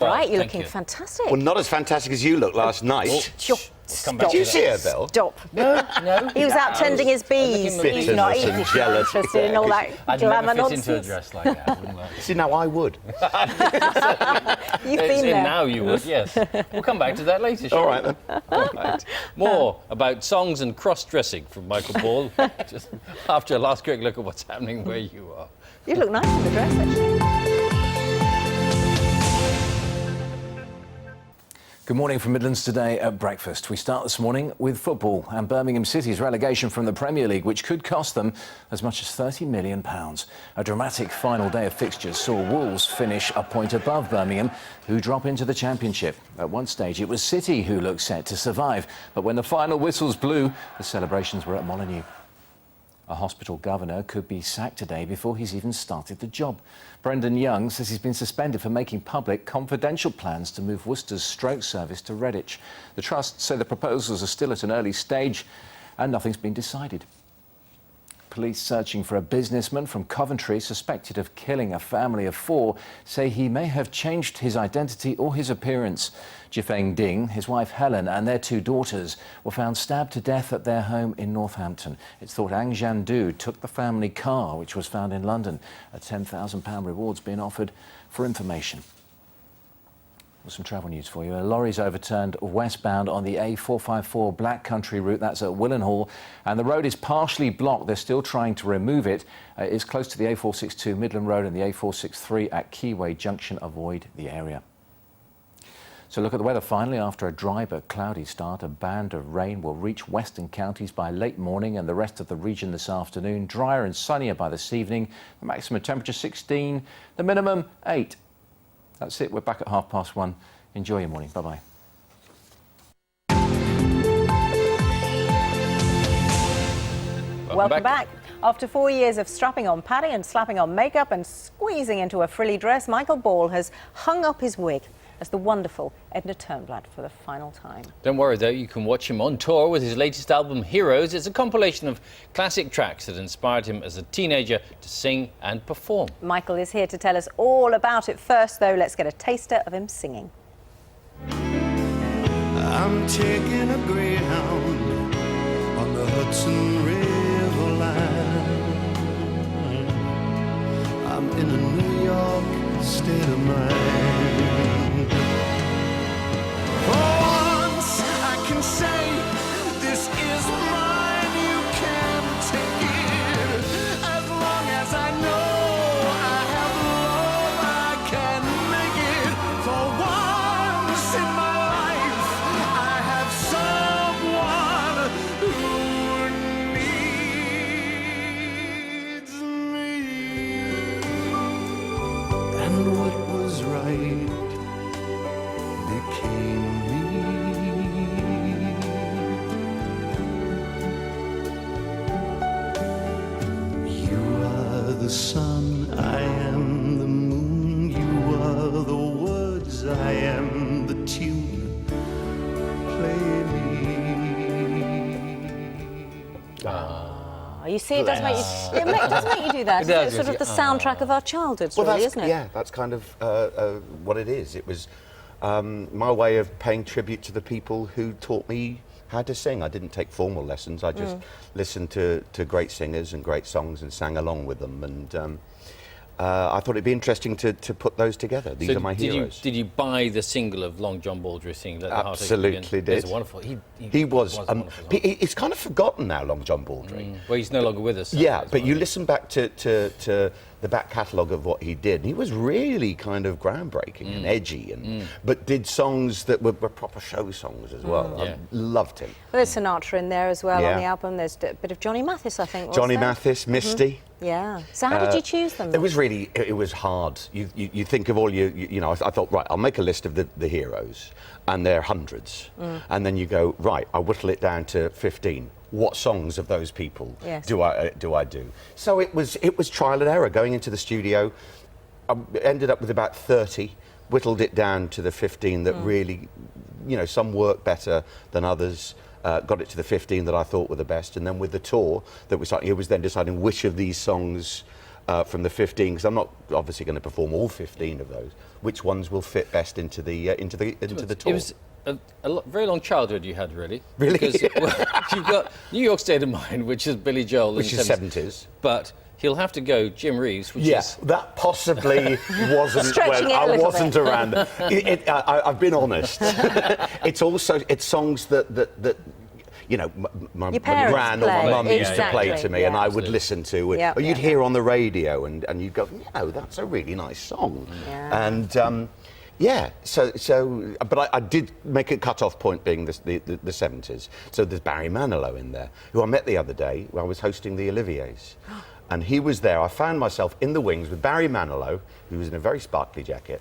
Right, you're Thank looking you. fantastic. Well, not as fantastic as you look last night. Come back Did you to see her, that. Bill? Stop. No. He was out tending his bees. looking He's not bitterness and interested, jealousy. interested in all that I'd glamour never fit into a nonsense. dress like that, wouldn't I? See, now I would. You've been there. Now you would, yes. We'll come back to that later, shall All we? right, then. All right. More about songs and cross-dressing from Michael Ball, just after a last quick look at what's happening where you are. You look nice in the dress, actually. Good morning from Midlands Today at breakfast. We start this morning with football and Birmingham City's relegation from the Premier League, which could cost them as much as £30 million. A dramatic final day of fixtures saw Wolves finish a point above Birmingham, who drop into the Championship. At one stage, it was City who looked set to survive, but when the final whistles blew, the celebrations were at Molineux. A hospital governor could be sacked today before he's even started the job. Brendan Young says he's been suspended for making public confidential plans to move Worcester's stroke service to Redditch. The Trust say the proposals are still at an early stage and nothing's been decided. Police searching for a businessman from Coventry suspected of killing a family of 4 say he may have changed his identity or his appearance. Jifeng Ding, his wife Helen and their 2 daughters were found stabbed to death at their home in Northampton. It's thought Ang Jandu took the family car, which was found in London. A £10,000 reward's been offered for information. Well, some travel news for you. A lorry's overturned westbound on the A454 Black Country route. That's at Willenhall. And the road is partially blocked. They're still trying to remove it. It's close to the A462 Midland Road and the A463 at Keyway Junction. Avoid the area. So look at the weather finally. After a dry but cloudy start, a band of rain will reach western counties by late morning and the rest of the region this afternoon. Drier and sunnier by this evening. The maximum temperature 16, the minimum 8. That's it. We're back at 1:30. Enjoy your morning. Bye-bye. Welcome back. After 4 years of strapping on padding and slapping on makeup and squeezing into a frilly dress, Michael Ball has hung up his wig as the wonderful Edna Turnblad for the final time. Don't worry though, you can watch him on tour with his latest album, Heroes. It's a compilation of classic tracks that inspired him as a teenager to sing and perform. Michael is here to tell us all about it. First, though, let's get a taster of him singing. I'm taking a Greyhound on the Hudson River line. I'm in a New York state of mind. For once I can say this is mine, you can take it. As long as I know I have love, I can make it. For once in my life I have someone who needs me. And what was right became me. You are the sun, I am the moon. You are the words, I am the tune. Play me. Oh, you see, it does make you, it does make you do that. It does, It's sort of the yes, soundtrack of our childhoods, Well, really, that's, isn't it? yeah, that's kind of what it is. It was my way of paying tribute to the people who taught me how to sing. I didn't take formal lessons. I just listened to great singers and great songs and sang along with them. And I thought it'd be interesting to put those together. These are my heroes. Did you buy the single of Long John Baldry singing Let the Heart Ache Absolutely Again? did. It's wonderful. He was. a wonderful song. It's kind of forgotten now, Long John Baldry. Well, he's no longer with us. Yeah, as but well. you listen back to the back catalogue of what he did. He was really kind of groundbreaking and edgy, and but did songs that were proper show songs as well. Yeah. I loved him. Well, there's Sinatra in there as well Yeah. on the album. There's a bit of Johnny Mathis, I think. Johnny wasn't there? Mathis, Misty. Yeah. So how did you choose them? It was really, it was hard. You think of all you know, I thought, right, I'll make a list of the heroes, and there are hundreds. And then you go, right, I'll whittle it down to 15. What songs of those people Yes. do I do? So it was trial and error going into the studio. I ended up with about 30, whittled it down to the 15 that really, you know, some work better than others. Got it to the 15 that I thought were the best, and then with the tour that we started, it was then deciding which of these songs from the 15, because I'm not obviously going to perform all 15 of those. Which ones will fit best into the tour? It was very long childhood you had, really. Really? Because you've got New York State of Mind, which is Billy Joel, Which in the is 70s. But he'll have to go Jim Reeves, which Yeah, is that possibly wasn't. Stretching it a I little wasn't bit. around. I've been honest. It's songs that you know, my Your parents gran or my play. mum used to play Exactly, to me, yeah. and I would Absolutely. listen to it. Yeah, Or you'd yeah, hear on the radio, and you'd go, that's a really nice song. Yeah. And yeah, but I did make a cut-off point being the 70s. So there's Barry Manilow in there, who I met the other day when I was hosting the Olivier's. And he was there. I found myself in the wings with Barry Manilow, who was in a very sparkly jacket.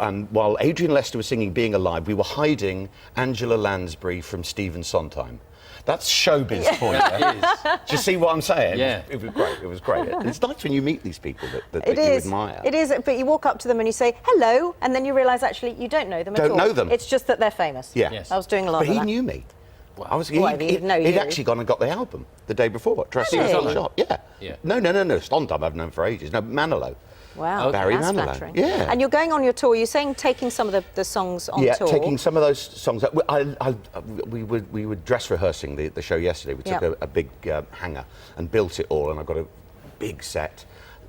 And while Adrian Lester was singing Being Alive, we were hiding Angela Lansbury from Stephen Sondheim. That's showbiz for you. Do you see what I'm saying? Yeah. It was great. It was great. It's nice when you meet these people that It you is. admire. It is, but you walk up to them and you say hello, and then you realise actually you don't know them at all. Don't know them. It's just that they're famous. Yeah. Yes. I was doing a lot But of he that. knew me. Well, he didn't know he'd you. actually gone and got the album the day before. Dressing Really? in the shop. Yeah. Yeah. No. Sondheim I've known for ages. No, Manilow. Wow, Barry that's Manilow. flattering. Yeah. And you're going on your tour. You're saying taking some of the songs on Yeah, tour. taking some of those songs. We were dress rehearsing the show yesterday. We took Yeah. a big hangar and built it all, and I've got a big set,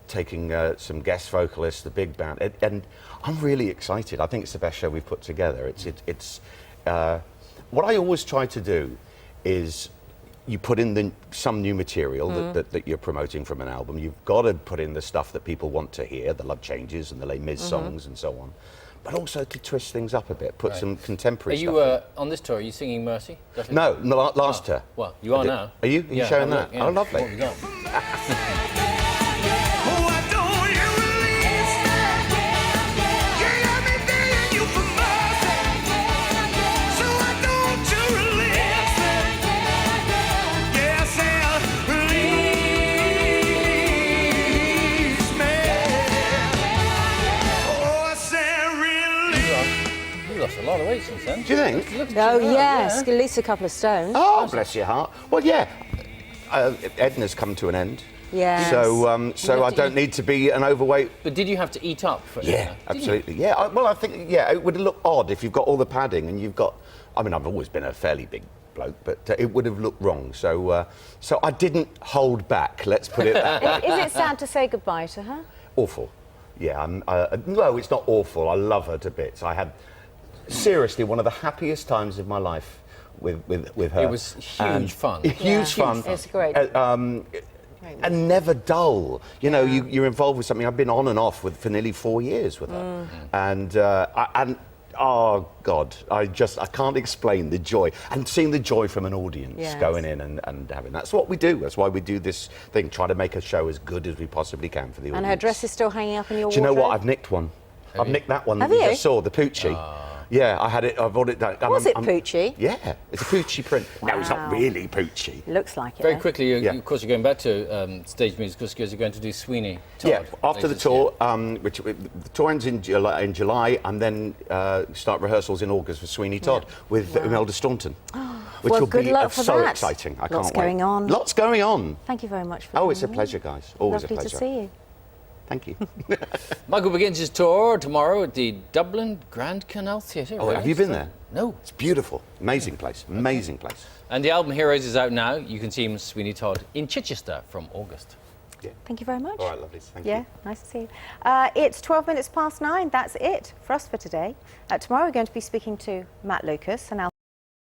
taking some guest vocalists, the big band, and I'm really excited. I think it's the best show we've put together. It's what I always try to do is you put in some new material that you're promoting from an album. You've got to put in the stuff that people want to hear, the Love Changes and the Les Mis songs and so on. But also to twist things up a bit, put some contemporary Are stuff you in. on this tour? Are you singing Mercy? No, last tour. Well, you are I did- now. Are you? Are you showing have a that? look, yeah. Oh, lovely. What have you got? Why don't you release? You got me begging you for mercy. So why don't you release? Yes, and release me. Oh, I said release. You lost a lot of weight since then. Do you think? Look at Oh you now, yes, yeah. at least a couple of stones. Oh, bless your heart. Well, yeah. Edna's come to an end. Yes. So have I to don't eat- need to be an overweight. But did you have to eat up for it? Yeah, absolutely. Yeah. Well, I think it would look odd if you've got all the padding and you've got. I mean, I've always been a fairly big bloke, but it would have looked wrong. So I didn't hold back. Let's put it that way. Is it sad to say goodbye to her? Awful. Yeah. No, it's not awful. I love her to bits. I had seriously one of the happiest times of my life with her. It was huge fun. Huge Yeah. fun. It's great. And never dull. You know, you're involved with something. I've been on and off for nearly 4 years with her, and oh God, I can't explain the joy and seeing the joy from an audience Yes. going in and having. That's what we do. That's why we do this thing. Try to make a show as good as we possibly can for the audience. And her dress is still hanging up in your Do you know wardrobe? what? I've nicked one. I've you? nicked that one Have that you you? just saw, the Poochie. Yeah, I had it. I've got it done. Was it Poochie? Yeah, it's a Poochie print. No, it's not Wow. really Poochie. Looks like it. Very though. quickly, Yeah. of course, you're going back to stage music because you're going to do Sweeney Todd. Yeah, after the later this tour, year. the tour ends in July, and then start rehearsals in August for Sweeney Todd with Imelda Staunton, which Well, will good be luck for so that. exciting. I Lots can't wait. going on. Lots going on. Thank you very much for Oh, it's a coming. pleasure, guys. Always Lovely a pleasure. to see you. Thank you. Michael begins his tour tomorrow at the Dublin Grand Canal Theatre. Oh, have you been there? No. It's beautiful. Amazing place. Amazing place. And the album Heroes is out now. You can see him, Sweeney Todd, in Chichester from August. Thank you very much. All right, lovely. Thank Yeah, you. nice to see you. It's 12 minutes past 9. That's it for us for today. Tomorrow we're going to be speaking to Matt Lucas and Al